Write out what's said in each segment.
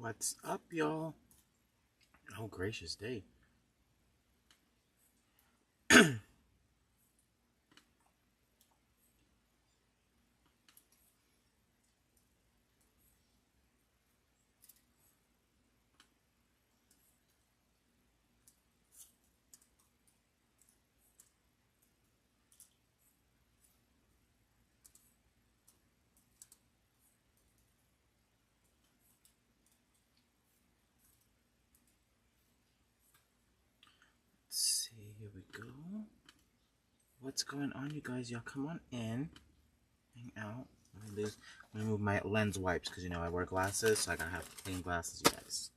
What's up, y'all? Oh, gracious day. Let's see, here we go. What's going on, you guys? Y'all come on in. Hang out. Let me move my lens wipes because, I wear glasses, so I gotta have clean glasses, you guys.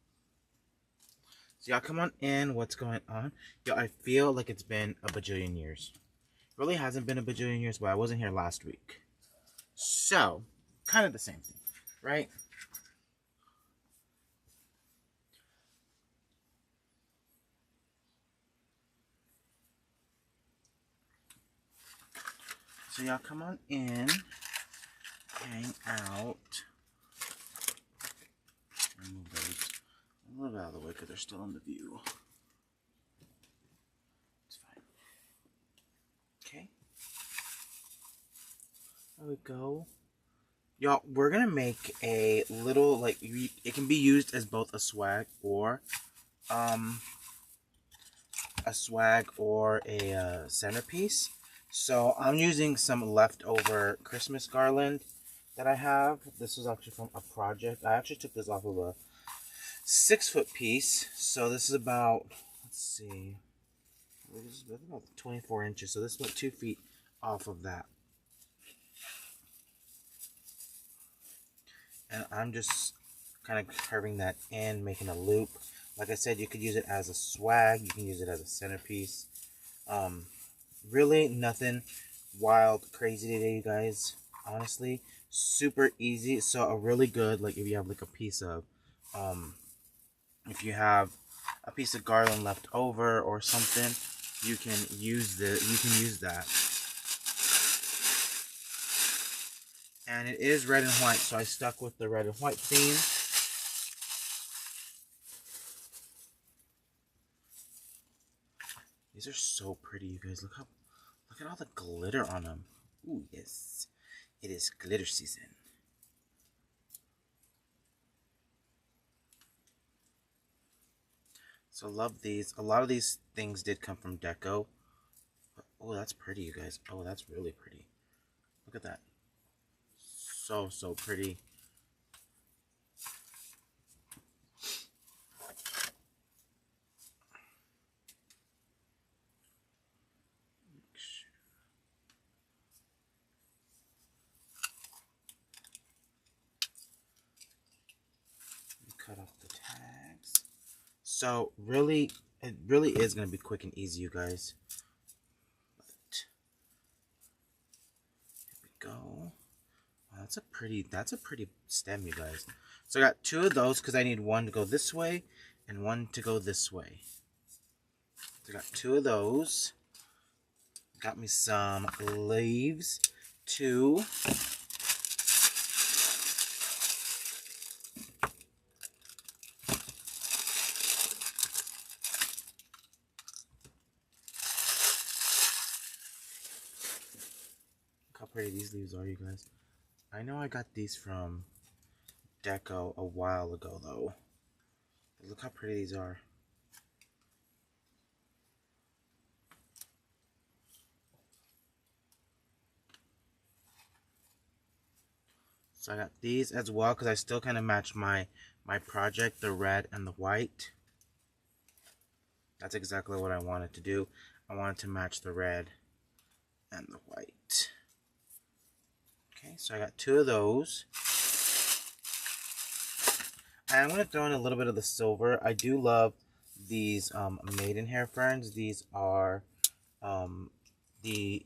So y'all come on in. What's going on? Yo, I feel like it's been a bajillion years. It really hasn't been a bajillion years, but I wasn't here last week. So, kind of the same thing, right? So y'all come on in. Hang out. Remove those a little bit out of the way because they're still in the view. It's fine. Okay. There we go. Y'all, we're gonna make a little, it can be used as both a swag or a centerpiece. So I'm using some leftover Christmas garland that I have. This was actually from a project. I actually took this off of a 6-foot piece. So this is about, let's see, this is about 24 inches. So this is about 2 feet off of that. And I'm just kind of curving that in, making a loop. Like I said, you could use it as a swag. You can use it as a centerpiece. Really nothing wild, crazy today, you guys. Honestly, super easy. So a really good, like if you have like a piece of, if you have a piece of garland left over or something, you can use that. And it is red and white, so I stuck with the red and white theme. These are so pretty, you guys. Look at all the glitter on them. Ooh, yes. It is glitter season. So love these. A lot of these things did come from Deco. Oh, that's pretty, you guys. Oh, that's really pretty. Look at that. So pretty. Cut off the tags. So really, it really is going to be quick and easy, you guys. But, here we go. Wow, that's a pretty stem, you guys. So I got 2 of those because I need one to go this way and one to go this way. So I got 2 of those. Got me some leaves too. Look how pretty these leaves are, you guys. I know I got these from Deco a while ago, though. But look how pretty these are. So I got these as well because I still kind of match my project, the red and the white. That's exactly what I wanted to do. I wanted to match the red and the white. Okay, so I got 2 of those. And I'm going to throw in a little bit of the silver. I do love these maidenhair ferns. These are the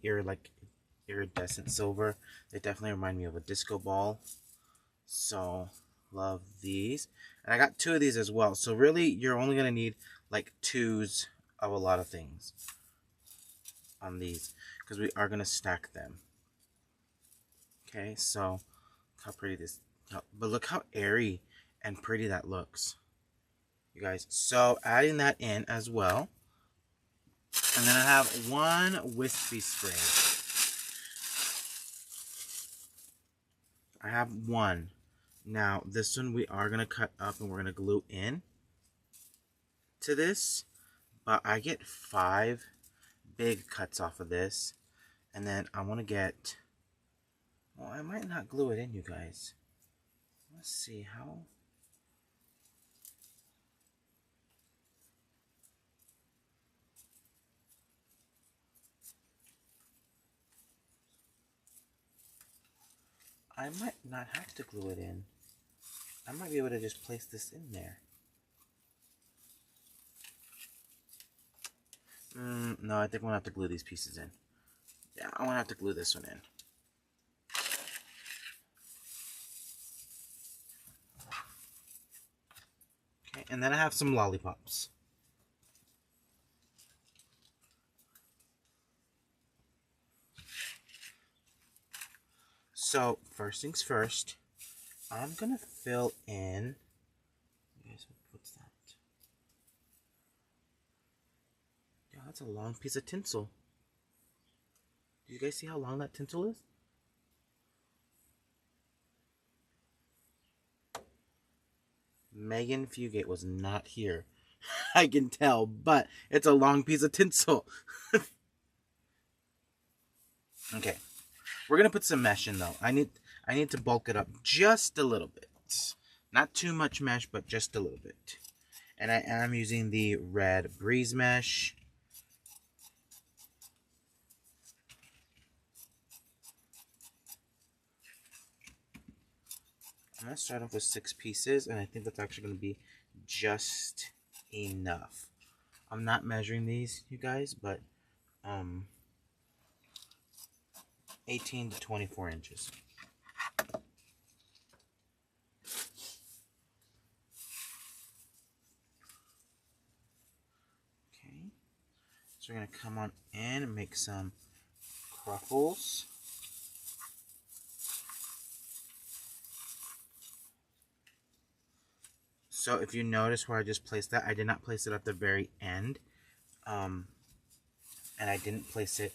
iridescent silver. They definitely remind me of a disco ball. So, love these. And I got 2 of these as well. So really, you're only going to need like 2s of a lot of things on these. Because we are going to stack them. Okay, so look how pretty this. But look how airy and pretty that looks, you guys. So adding that in as well. And then I have one wispy spray. I have one. Now this one we are going to cut up and we're going to glue in to this. But I get 5 big cuts off of this. And then I want to get... Well, I might not glue it in, you guys. Let's see how... I might not have to glue it in. I might be able to just place this in there. No, I think I'm going to have to glue these pieces in. Yeah, I'm going to have to glue this one in. Okay, and then I have some lollipops. So, first things first, I'm going to fill in... What's that? Yeah, that's a long piece of tinsel. Do you guys see how long that tinsel is? Megan Fugate was not here. I can tell, but it's a long piece of tinsel. Okay. We're going to put some mesh in though. I need to bulk it up just a little bit. Not too much mesh, but just a little bit. And I am using the red breeze mesh. I'm going to start off with 6 pieces, and I think that's actually going to be just enough. I'm not measuring these, you guys, but 18 to 24 inches. Okay, so we're going to come on in and make some Ruffles. So if you notice where I just placed that, I did not place it at the very end. And I didn't place it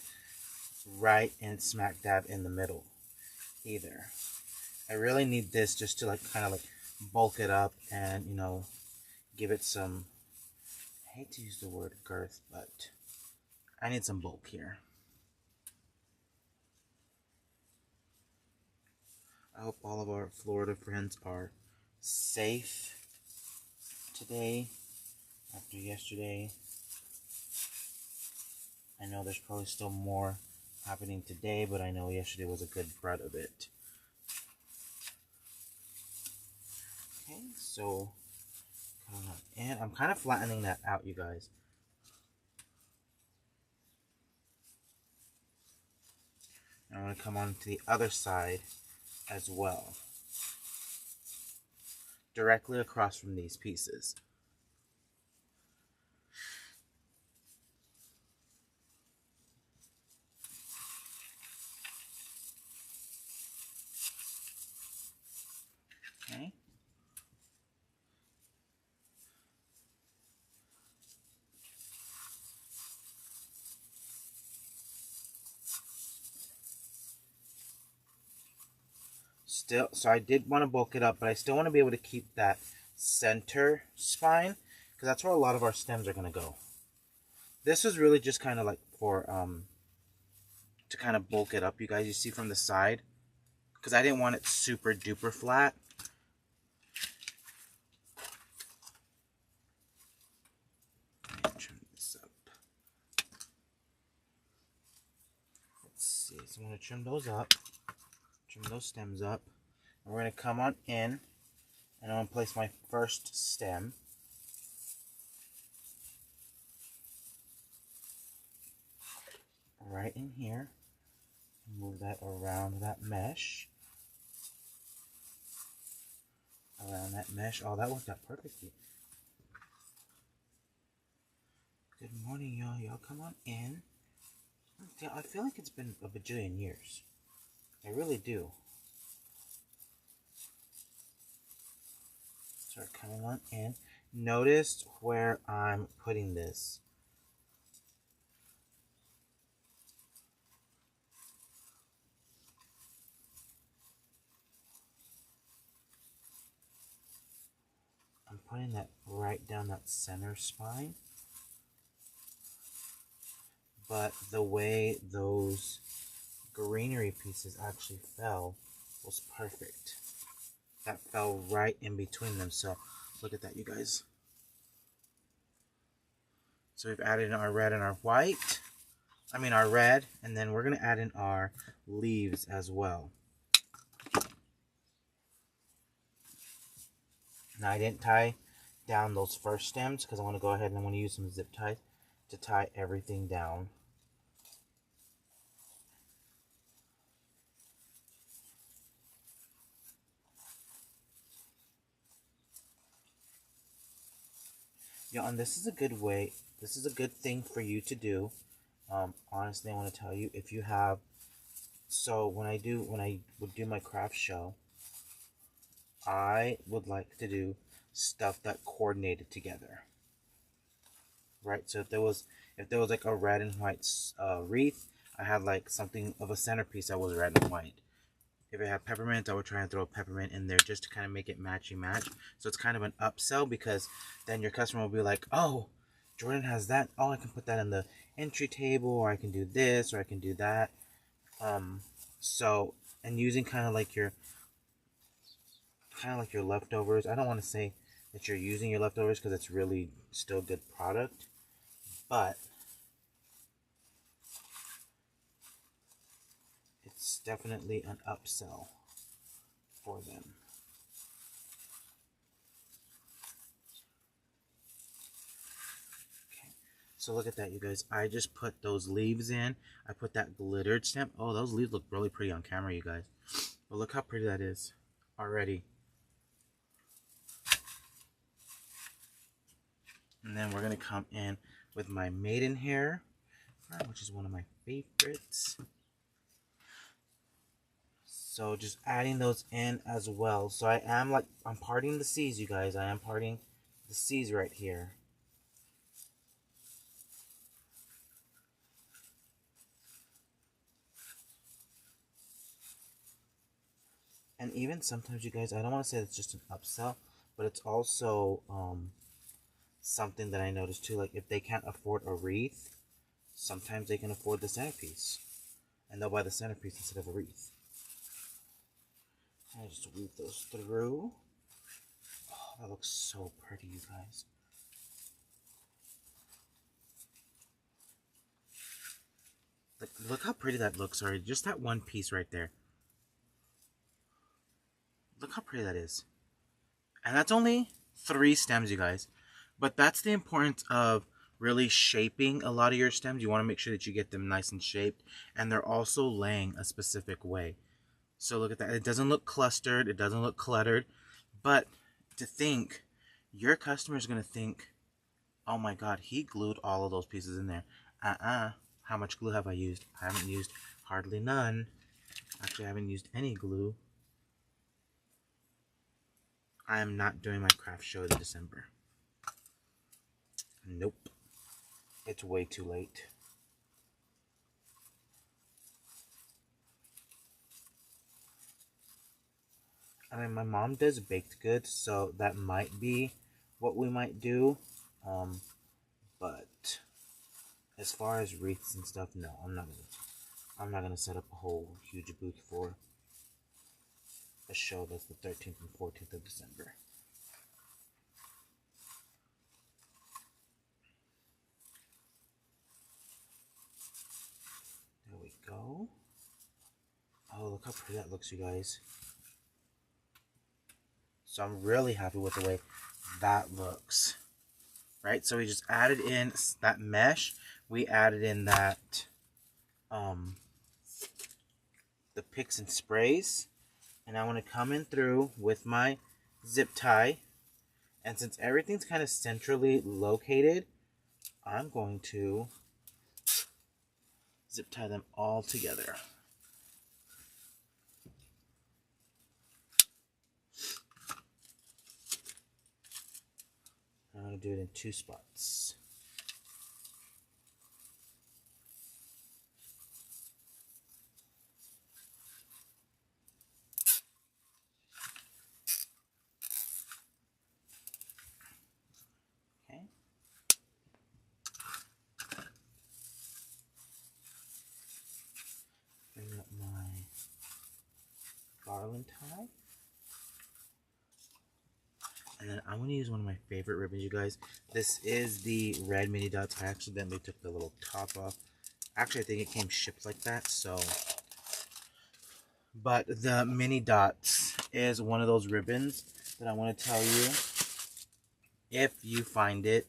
right in smack dab in the middle either. I really need this just to kind of bulk it up and, you know, give it some, I hate to use the word girth, but I need some bulk here. I hope all of our Florida friends are safe today after yesterday. I know there's probably still more happening today, but I know yesterday was a good brunt of it. Okay, so and I'm kind of flattening that out, you guys. I'm going to come on to the other side as well, directly across from these pieces. Okay. Still, so I did want to bulk it up, but I still want to be able to keep that center spine, because that's where a lot of our stems are going to go. This is really just kind of like for, to kind of bulk it up, you guys. You see from the side, because I didn't want it super duper flat. Trim this up. Let's see, so I'm going to trim those up. Trim those stems up. And we're going to come on in, and I'm going to place my first stem. Right in here. Move that around that mesh. Around that mesh. Oh, that worked out perfectly. Good morning, y'all. Y'all come on in. I feel like it's been a bajillion years. I really do. Start coming on in. Notice where I'm putting this. I'm putting that right down that center spine. But the way those greenery pieces actually fell was perfect. That fell right in between them. So look at that, you guys. So we've added in our red and our white. Our red, and then we're going to add in our leaves as well. Now I didn't tie down those first stems because I want to go ahead and I want to use some zip ties to tie everything down. And this is a good way, this is a good thing for you to do. Honestly, I want to tell you, if you have, so when I would do my craft show, I would like to do stuff that coordinated together. Right, so if there was like a red and white wreath, I had like something of a centerpiece that was red and white. If it had peppermint, I would try and throw a peppermint in there just to kind of make it matchy match. So it's kind of an upsell because then your customer will be like, oh, Jordan has that. Oh, I can put that in the entry table, or I can do this, or I can do that. So, and using kind of like your leftovers. I don't want to say that you're using your leftovers because it's really still good product, but it's definitely an upsell for them. Okay, so look at that, you guys. I just put those leaves in. I put that glittered stamp. Oh, those leaves look really pretty on camera, you guys. But look how pretty that is already. And then we're going to come in with my maidenhair, which is one of my favorites. So just adding those in as well. So I'm parting the C's, you guys. I am parting the C's right here. And even sometimes, you guys, I don't want to say it's just an upsell, but it's also something that I noticed too. Like if they can't afford a wreath, sometimes they can afford the centerpiece. And they'll buy the centerpiece instead of a wreath. I just weave those through. Oh, that looks so pretty, you guys. Look how pretty that looks. Sorry, just that one piece right there. Look how pretty that is. And that's only 3 stems, you guys. But that's the importance of really shaping a lot of your stems. You want to make sure that you get them nice and shaped. And they're also laying a specific way. So look at that. It doesn't look clustered. It doesn't look cluttered. But to think, your customer is going to think, oh my god, he glued all of those pieces in there. How much glue have I used? I haven't used hardly none. Actually, I haven't used any glue. I am not doing my craft show in December. Nope. It's way too late. My mom does baked goods, so that might be what we might do. But as far as wreaths and stuff, no, I'm not gonna set up a whole huge booth for a show that's the 13th and 14th of December. There we go. Oh, look how pretty that looks, you guys. So I'm really happy with the way that looks. Right, so we just added in that mesh. We added in that the picks and sprays, and I want to come in through with my zip tie. And since everything's kind of centrally located, I'm going to zip tie them all together. going to do it in 2 spots. Okay. Bring up my garland tie. And then I'm going to use one of my favorite ribbons, you guys. This is the red mini dots. I accidentally took the little top off. Actually, I think it came shipped like that, so. But the mini dots is one of those ribbons that I want to tell you. If you find it,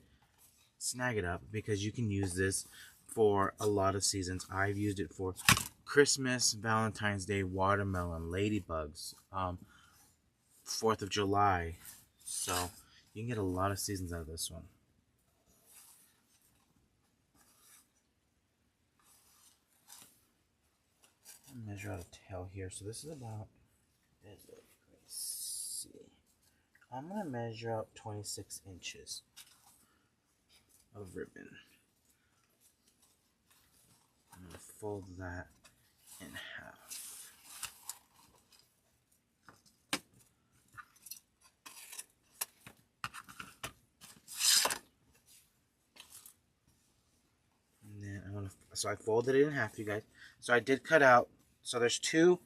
snag it up, because you can use this for a lot of seasons. I've used it for Christmas, Valentine's Day, watermelon, ladybugs, 4th of July. So you can get a lot of seasons out of this one. I'll measure out a tail here. So this is about, let's see. I'm going to measure out 26 inches of ribbon. I'm going to fold that in half. So I folded it in half, you guys. So I did cut out, so there's two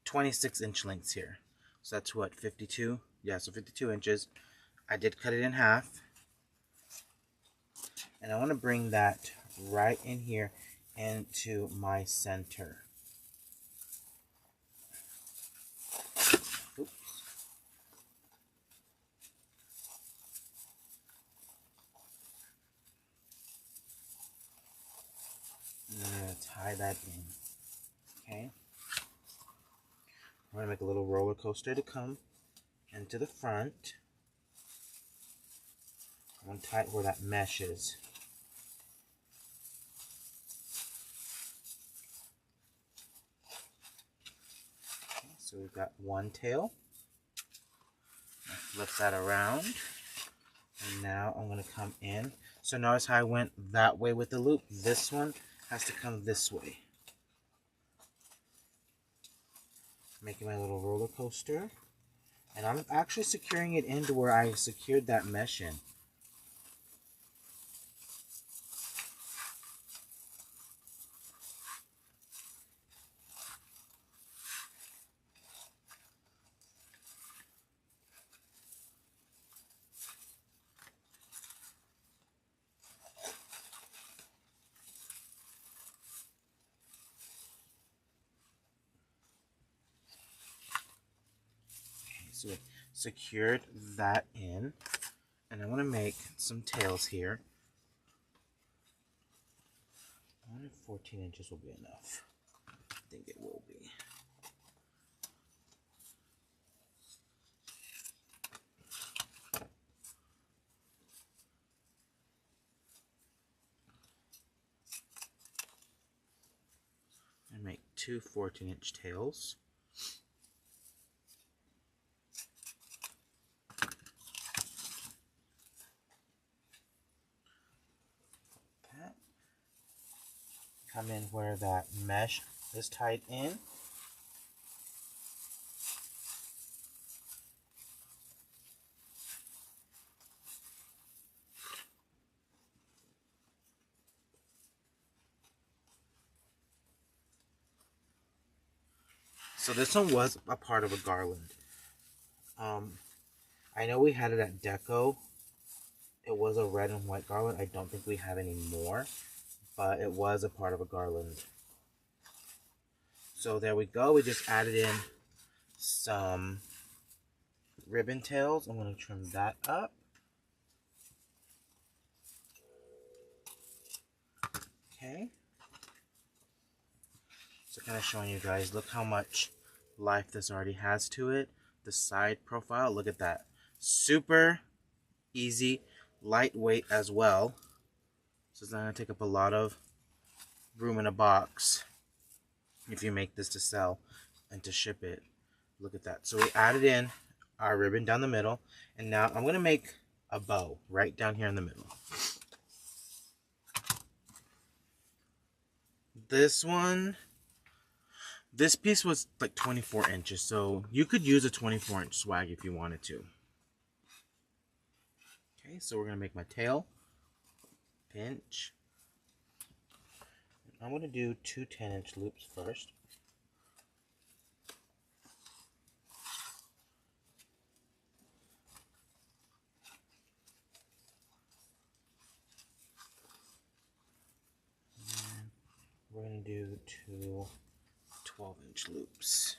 26-inch lengths here. So that's what, 52? Yeah, so 52 inches. I did cut it in half. And I want to bring that right in here into my center. Oops. And I'm going to tie that in. Okay. We're going to make a little roller coaster to come into the front. I want to tie it where that mesh is. Okay, so we've got one tail. Flip that around. And now I'm going to come in. So notice how I went that way with the loop. This one has to come this way. Making my little roller coaster. And I'm actually securing it into where I secured that mesh in. So we secured that in, and I want to make some tails here. I wonder if 14 inches will be enough. I think it will be. And make two 14-inch tails. Come in where that mesh is tied in. So this one was a part of a garland. I know we had it at Deco. It was a red and white garland. I don't think we have any more, but it was a part of a garland. So there we go. We just added in some ribbon tails. I'm going to trim that up. Okay. So kind of showing you guys, look how much life this already has to it. The side profile, look at that. Super easy, lightweight as well. So it's not going to take up a lot of room in a box if you make this to sell and to ship it. Look at that. So we added in our ribbon down the middle, and now I'm going to make a bow right down here in the middle. This piece was like 24 inches, so you could use a 24-inch swag if you wanted to. Okay, so we're going to make my tail. Pinch. I'm going to do two 10-inch loops first. And we're going to do two 12-inch loops.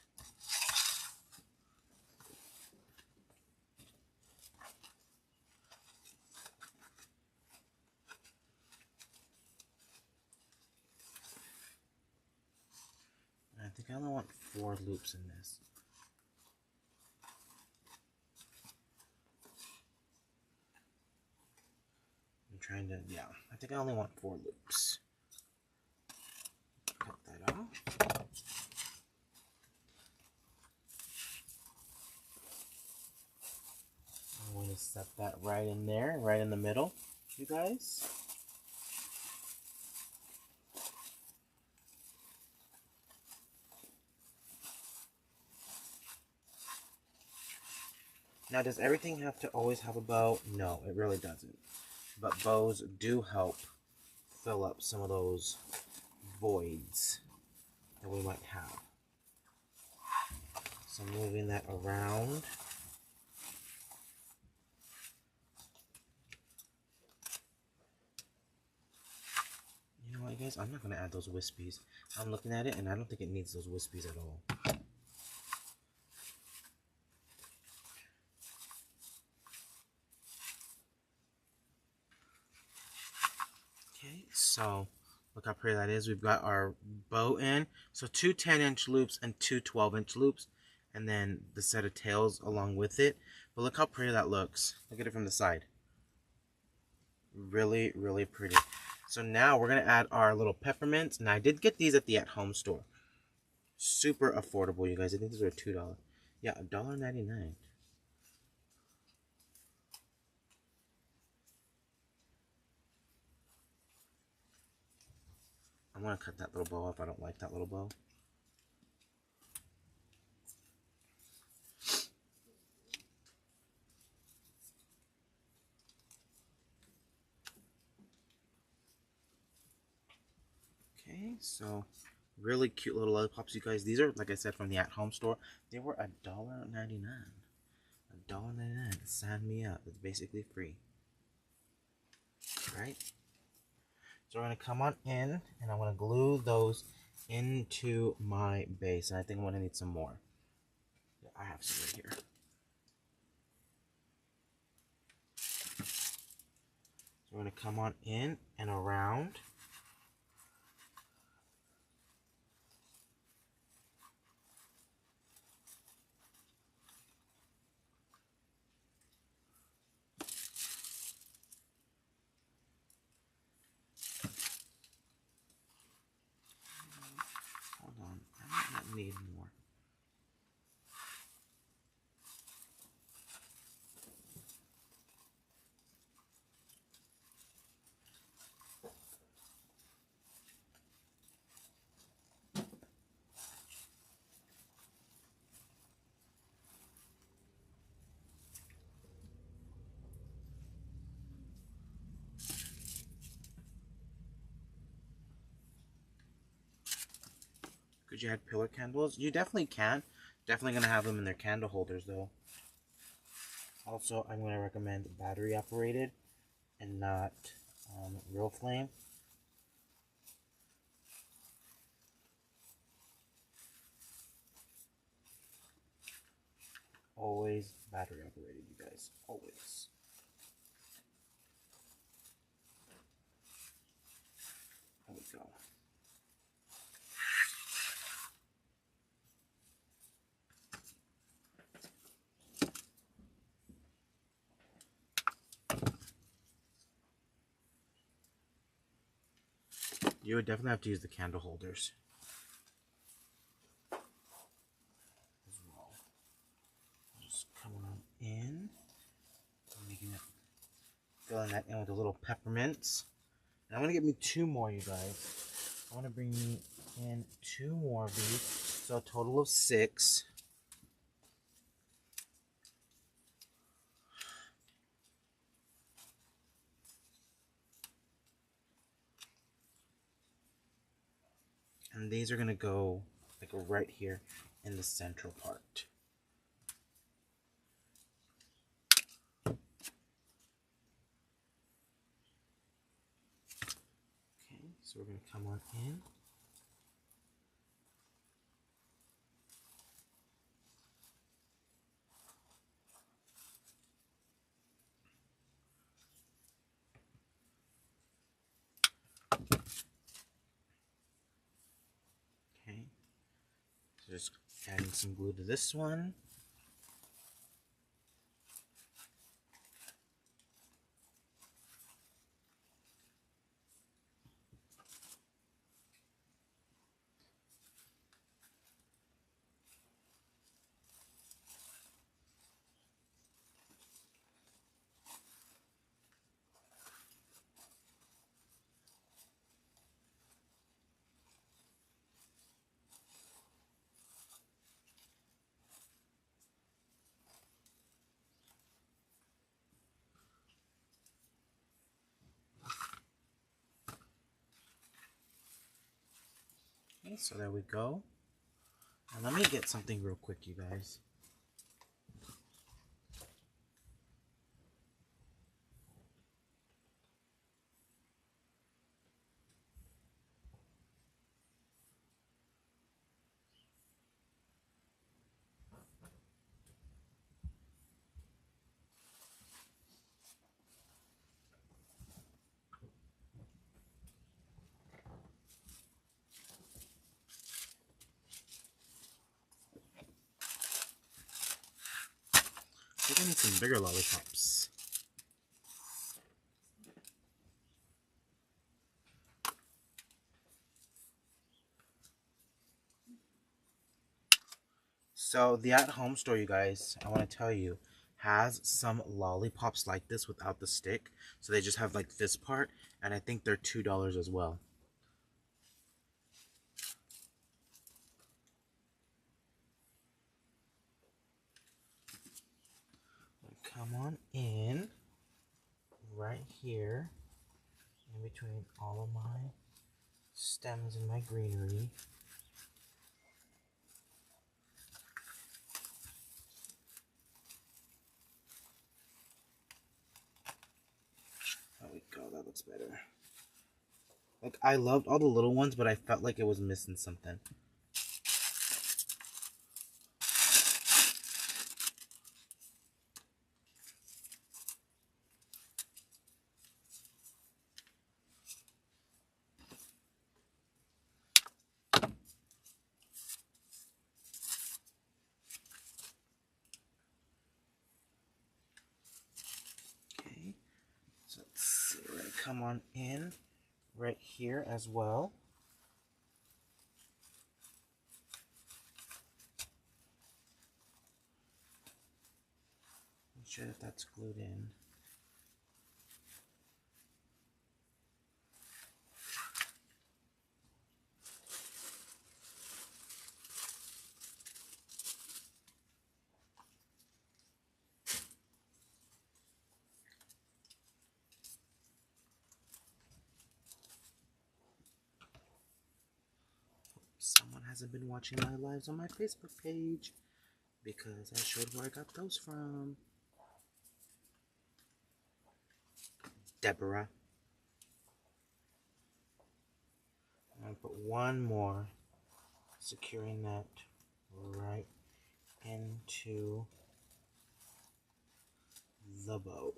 I think I only want 4 loops in this. I'm trying to, yeah, I think I only want 4 loops. Cut that off. I'm going to set that right in there, right in the middle, you guys. Now, does everything have to always have a bow? No, it really doesn't. But bows do help fill up some of those voids that we might have. So moving that around. You know what, guys? I'm not going to add those wispies. I'm looking at it, and I don't think it needs those wispies at all. Okay, so look how pretty that is. We've got our bow in. So 2 10-inch loops and 2 12-inch loops. And then the set of tails along with it. But look how pretty that looks. Look at it from the side. Really, really pretty. So now we're going to add our little peppermints. And I did get these at the at-home store. Super affordable, you guys. I think these are $2. Yeah, $1.99. I'm going to cut that little bow off. I don't like that little bow. Okay, so really cute little lollipops, you guys. These are, like I said, from the at-home store. They were $1.99. $1.99. Sign me up. It's basically free. Right? So we're going to come on in, and I'm going to glue those into my base. And I think I'm going to need some more. Yeah, I have some right here. So we're going to come on in and around. Hold on, I might need more. Could you add pillar candles? You definitely can. Definitely going to have them in their candle holders though. Also, I'm going to recommend battery operated and not real flame. Always battery operated, you guys. Always. There we go. You would definitely have to use the candle holders as well. Just coming on in, making it filling that in with a little peppermints. And I'm going to get me 2 more, you guys. I want to bring me in 2 more of these. So a total of 6. And these are going to go like right here in the central part. Okay, so we're going to come on in. Okay, so just adding some glue to this one. Okay, so there we go. And let me get something real quick, you guys. We're gonna need some bigger lollipops. So the at-home store, you guys, I want to tell you, has some lollipops like this without the stick. So they just have like this part, and I think they're $2 as well. Come on in, right here, in between all of my stems and my greenery. There we go, that looks better. Like, I loved all the little ones, but I felt like it was missing something. Okay, so let's see, we're gonna come on in right here as well. Make sure that that's glued in. Someone hasn't been watching my lives on my Facebook page because I showed where I got those from. Deborah. I'm going to put one more, securing that right into the bow.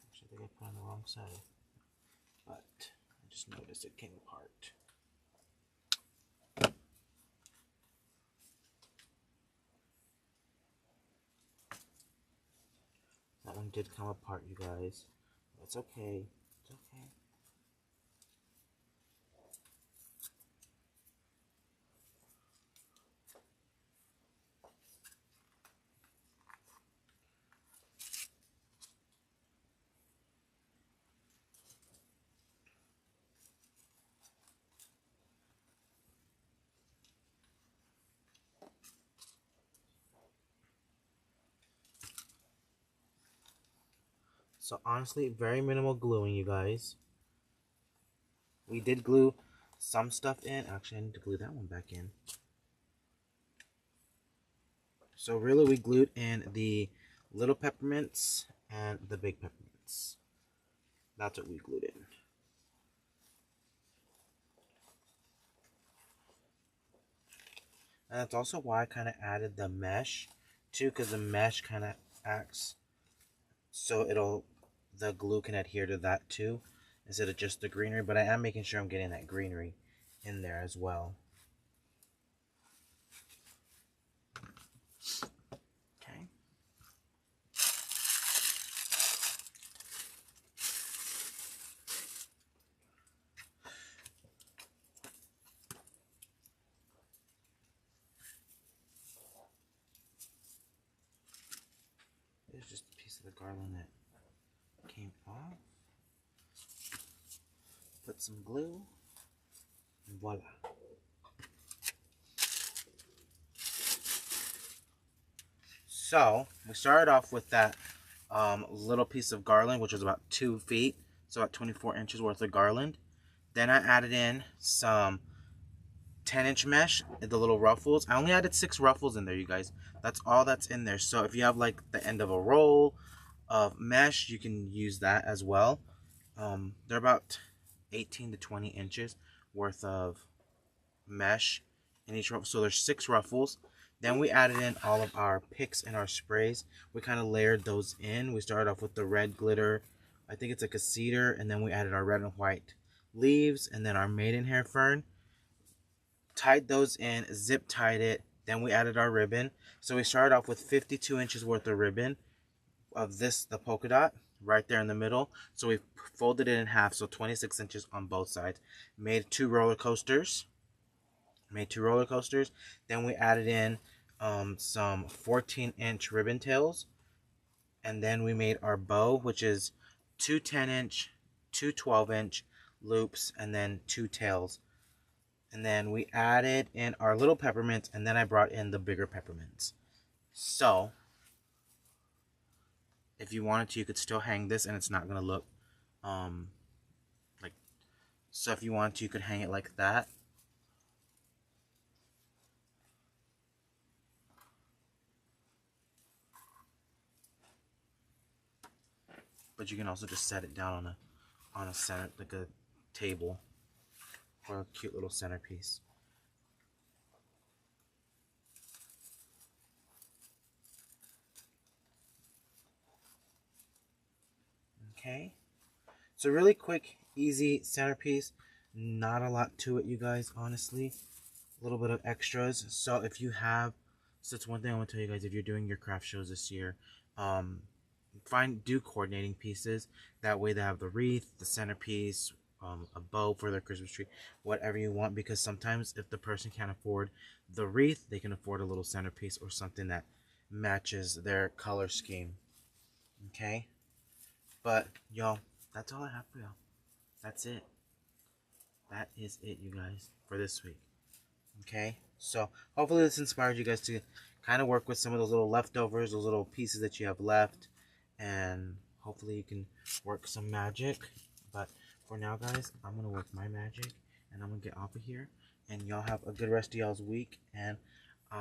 Actually, I think I put on the wrong side, but I just noticed it came apart. That one did come apart, you guys. It's okay. It's okay. So honestly, very minimal gluing, you guys. We did glue some stuff in. Actually, I need to glue that one back in. So really, we glued in the little peppermints and the big peppermints. That's what we glued in. And that's also why I kind of added the mesh too, because the mesh kind of acts so the glue can adhere to that too, instead of just the greenery. But I am making sure I'm getting that greenery in there as well. Okay. There's just a piece of the garland that came off. Put some glue, and voila. So we started off with that little piece of garland, which was about 2 feet, so about 24 inches worth of garland. Then I added in some 10-inch mesh, the little ruffles. I only added 6 ruffles in there, you guys. That's all that's in there. So if you have like the end of a roll of mesh, you can use that as well. They're about 18 to 20 inches worth of mesh in each ruffle. So there's 6 ruffles. Then we added in all of our picks and our sprays. We kind of layered those in. We started off with the red glitter. I think it's like a cedar. And then we added our red and white leaves. And then our maidenhair fern. Tied those in. Zip tied it. Then we added our ribbon. So we started off with 52 inches worth of ribbon. Of this, the polka dot. Right there in the middle. So we folded it in half. So 26 inches on both sides. Made 2 roller coasters. Then we added in some 14-inch ribbon tails, and then we made our bow, which is 2 10-inch, 2 12-inch loops, and then 2 tails. And then we added in our little peppermints, and then I brought in the bigger peppermints. So if you wanted to, you could still hang this, and it's not gonna look like. So if you wanted to, you could hang it like that. But you can also just set it down on a center, like a table, for a cute little centerpiece. Okay, so really quick, easy centerpiece. Not a lot to it, you guys, honestly. A little bit of extras. So if you have, so that's one thing I want to tell you guys, if you're doing your craft shows this year, do coordinating pieces. That way they have the wreath, the centerpiece, a bow for their Christmas tree, whatever you want, because sometimes if the person can't afford the wreath, they can afford a little centerpiece or something that matches their color scheme. Okay, but y'all, that's all I have for y'all. That's it. That is it, you guys, for this week. Okay, so hopefully this inspires you guys to kind of work with some of those little leftovers, those little pieces that you have left, and hopefully you can work some magic. But for now, guys, I'm gonna work my magic, and I'm gonna get off of here. And y'all have a good rest of y'all's week, and